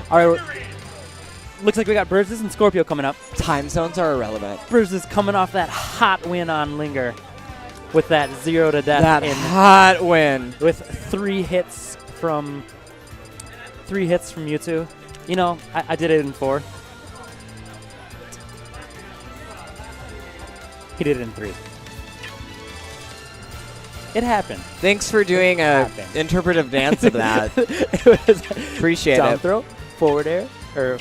All right. Looks like we got Birzes and Skorpio coming up. Time zones are irrelevant. Birzes coming off that hot win on Linger with that 0 to death. That hot win. With 3 hits from Mewtwo. You know, I did it in 4. He did it in 3. It happened. Thanks for doing a interpretive dance of that. It was Appreciate down it. throw, forward air, or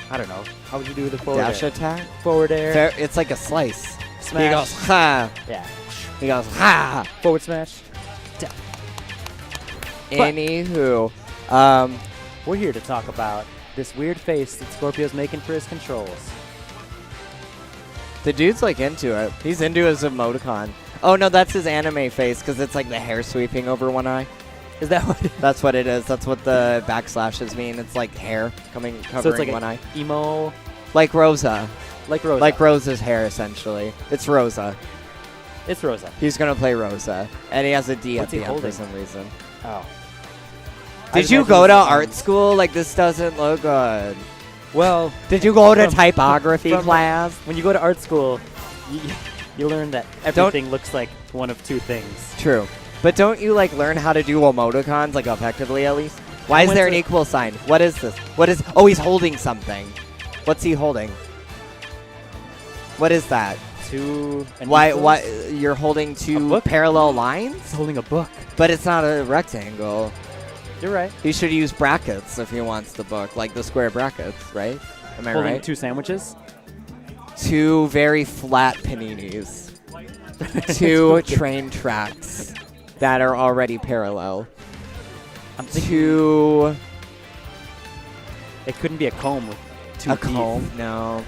I don't know. How would you do the forward Dash air? attack? Forward air. Fair, it's like a slice. Smash. He goes, ha. Yeah. He goes, ha. Forward smash. Anywho, we're here to talk about this weird face that Skorpio's making for his controls. the dude's like into it. He's into his emoticon. Oh no, that's his anime face because it's like the hair sweeping over one eye. Is that what? That's what it is. That's what the backslashes mean. It's like hair covering So it's like one eye. Emo. Like Rosa. Like Rosa. Like Rosa's hair, essentially. It's Rosa. It's Rosa. He's gonna play Rosa, and he has a D What's at he the end for holding? some reason. Oh. Did you go to art school? Like, this doesn't look good. Well, Did you go to From- typography from- class? when you go to art school, you learn that everything looks like one of 2 things. True. But don't you, like, learn how to do emoticons, like, effectively at least? Why is went there an to- equal sign? What is this? What is... Oh, he's holding something. What's he holding? What is that? 2 and Why? equals? Why? You're holding 2 book? parallel lines? He's holding a book. But it's not a rectangle. You're right. He should use brackets if he wants the book, like the square brackets, right? Am I Holding right? 2 sandwiches. 2 very flat paninis. 2 train tracks that are already parallel. I'm thinking 2... it couldn't be a comb with 2 A teeth. comb? No.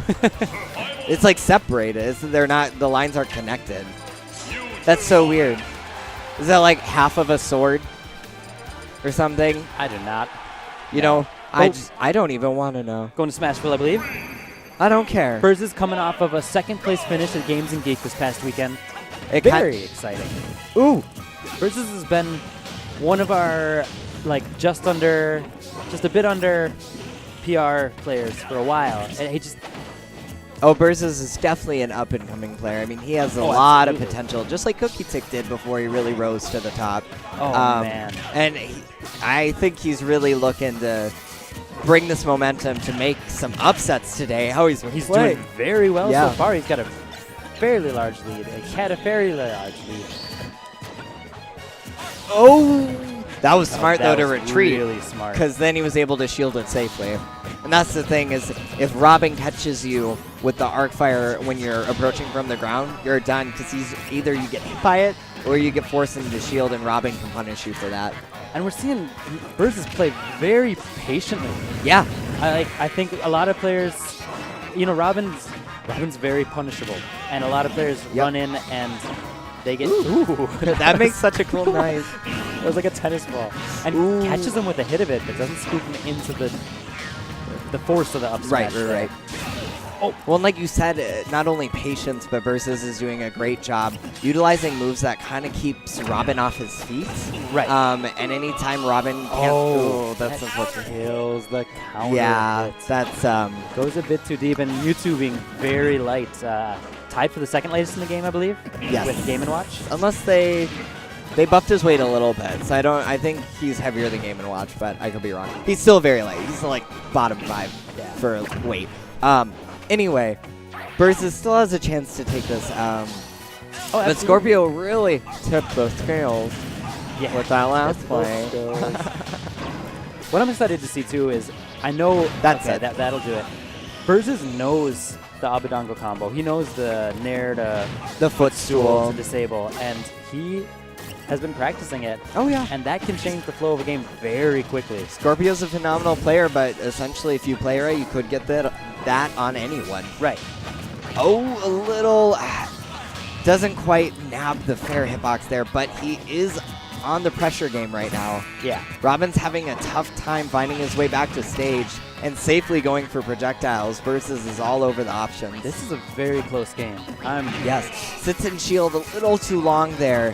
It's like separated. They're not. The lines aren't connected. That's so weird. Is that like half of a sword or something? I do not. You No. know, Oh. I don't even want to know. Going to Smashville, I believe. I don't care. Birzes coming off of a 2nd place finish at Games and Geek this past weekend. It Very exciting. Ooh. Birzes has been one of our, like, just a bit under PR players for a while. And he just, Oh, Birzes is definitely an up-and-coming player. I mean, he has a Oh, lot of absolutely. potential, just like Cookie Tick did before he really rose to the top. oh man. And I think he's really looking to bring this momentum to make some upsets today. How he's He's playing. doing very well Yeah. so far. He's got a fairly large lead. He had a fairly large lead. Oh, that was smart though That to was retreat, Really smart. because then he was able to shield it safely. And that's the thing is, if Robin catches you with the arc fire when you're approaching from the ground, you're done, because he's either you get hit by it or you get forced into the shield, and Robin can punish you for that. And we're seeing Birzes play very patiently. Yeah, I think a lot of players, you know, Robin's very punishable, and a lot of players Yep. run in and they get that makes such a cool noise. It was like a tennis ball, and Ooh. catches him with a hit of it, but doesn't scoop him into the force of the up Right, smash right, there. right. Oh, well, and like you said, not only patience, but Birzes is doing a great job utilizing moves that kind of keeps Robin off his feet. Right. And anytime Robin can't... Oh, that's that unfortunate. kills the counter. Yeah, hit. that's... Goes a bit too deep, and Mewtwo being very light. Tied for the 2nd latest in the game, I believe. Yes. With Game & Watch. Unless they buffed his weight a little bit, so I think he's heavier than Game & Watch, but I could be wrong. He's still very light. He's like bottom 5 for weight. Anyway, Birzes still has a chance to take this. But absolutely. Skorpio really tipped the scales with that last Tipped play. those scales. What I'm excited to see too is I know That's okay, it. That'll do it. Birzes knows the Abadongo combo. He knows the Nair to The footstool. to disable, and he has been practicing it. Oh, yeah. And that can change the flow of a game very quickly. Skorpio's a phenomenal player, but essentially if you play right, you could get that on anyone. Right. Oh, a little... doesn't quite nab the fair hitbox there, but he is on the pressure game right now. Yeah. Robin's having a tough time finding his way back to stage and safely going for projectiles. Birzes is all over the options. This is a very close game. Yes. Sits in shield a little too long there.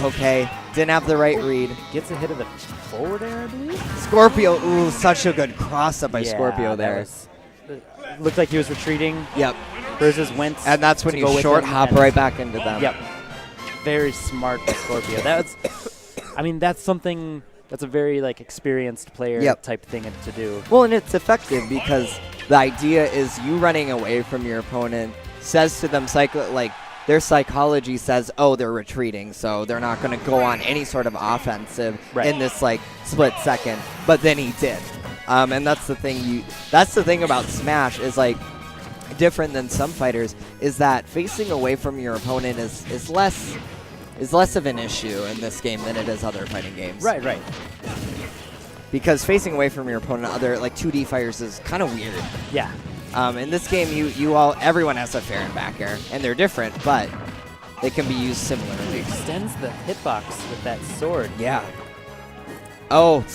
Okay. Didn't have the right read. Gets a hit of the forward air, I believe. Skorpio, ooh, such a good cross up by Yeah, Skorpio there. Looked like he was retreating. Yep. Birzes went. And that's when to you go with short him hop and- right back into them. Yep. Very smart by Skorpio. I mean, that's something. That's a very like experienced player Yep. type thing to do. Well, and it's effective because the idea is you running away from your opponent says to them, their psychology says, oh, they're retreating, so they're not going to go on any sort of offensive in this like split second. But then he did, and that's the thing. That's the thing about Smash is like different than some fighters is that facing away from your opponent is less of an issue in this game than it is other fighting games. Right. Because facing away from your opponent, other like 2D fighters, is kind of weird. Yeah. In this game, everyone has a fair and back air, and they're different, but they can be used similarly. Extends the hitbox with that sword. Yeah. Oh, and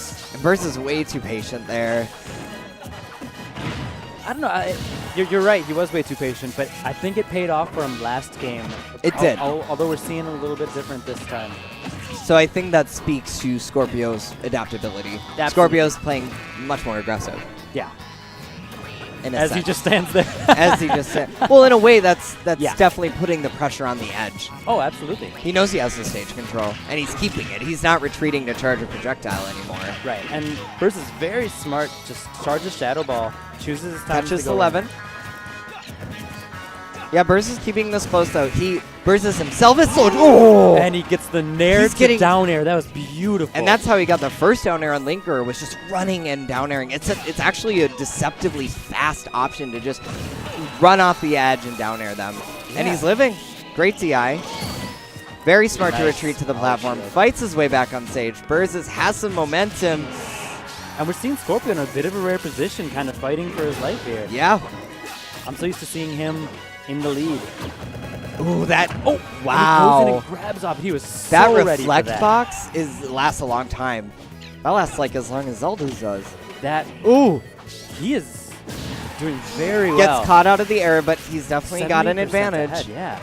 Birzes is way too patient there. I don't know. You're right. He was way too patient, but I think it paid off for him last game. It did. Although we're seeing a little bit different this time. So I think that speaks to Skorpio's adaptability. Absolutely. Skorpio's playing much more aggressive. Yeah. In a As he sense. just stands there. As he just said. Well, in a way, that's Yeah. definitely putting the pressure on the edge. Oh, absolutely. He knows he has the stage control, and he's keeping it. He's not retreating to charge a projectile anymore. Right. And Birzes is very smart. Just charges Shadow Ball. Chooses his time Touches to go 11. Yeah, Birzes is keeping this close, though. Birzes himself is so... Oh! And he gets the nair He's to getting- down air. That was beautiful. And that's how he got the first down air on Linker, was just running and down airing. It's actually a deceptively fast option to just run off the edge and down air them. And Yeah. he's living. Great DI. Very smart to Nice. retreat to the Oh, platform. shit. Fights his way back on stage. Birzes has some momentum. And we're seeing Skorpio in a bit of a rare position, kind of fighting for his life here. Yeah. I'm so used to seeing him in the lead. Ooh, that... Oh, And he goes in wow. and grabs off. He was That so ready for reflect that. box lasts a long time. That lasts like as long as Zelda's does. That Ooh. he is doing very Gets well. caught out of the air, but he's definitely got an 70% advantage. ahead, yeah.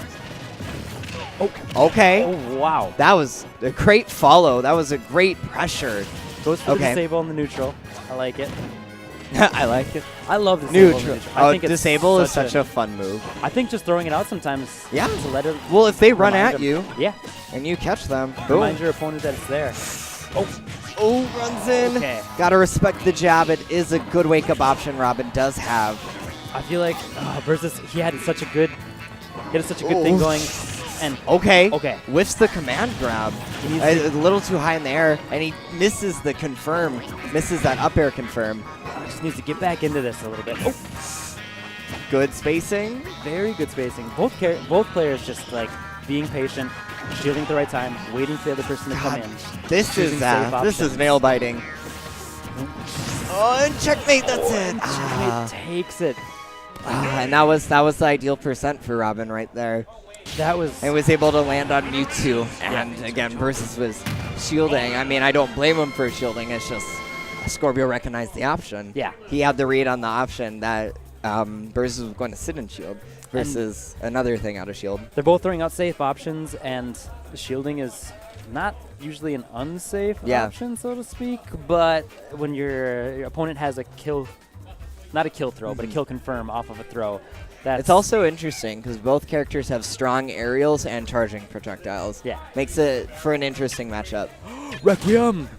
Okay. Oh wow. That was a great follow. That was a great pressure. Goes for Okay. the disable and the neutral. I like it. I like it. I love disable. and Neutral. neutral. I Oh, think it's disable is such a fun move. I think just throwing it out sometimes. Yeah. To let it. Well, if they run remind at him- you Yeah. and you catch them, boom. Remind your opponent that it's there. Oh, runs in. Okay. Gotta respect the jab. It is a good wake-up option Robin does have. I feel like Birzes, he had such a good thing Ooh. going, and Okay. Okay. Whiffs the command grab. he needs A little too high in the air, and he misses the confirm. Misses that up air confirm. just needs to get back into this a little bit. Oh, Good spacing. very good spacing. Both players just like being patient, shielding at the right time, waiting for the other person to come God, in. This Choosing is safe this is options. nail biting. Oh, and checkmate. That's it. And Checkmate takes it. And that was the ideal percent for Robin right there. That was. And was able to land on Mewtwo. And again, Birzes was shielding. I mean, I don't blame him for shielding. It's just Skorpio recognized the option. Yeah. He had the read on the option that Birzes was going to sit in shield versus another thing out of shield. They're both throwing out safe options, and shielding is not usually an unsafe option, so to speak. But when your opponent has a kill, not a kill throw, but a kill confirm off of a throw, that's It's also interesting because both characters have strong aerials and charging projectiles. Yeah. Makes it for an interesting matchup. Requiem.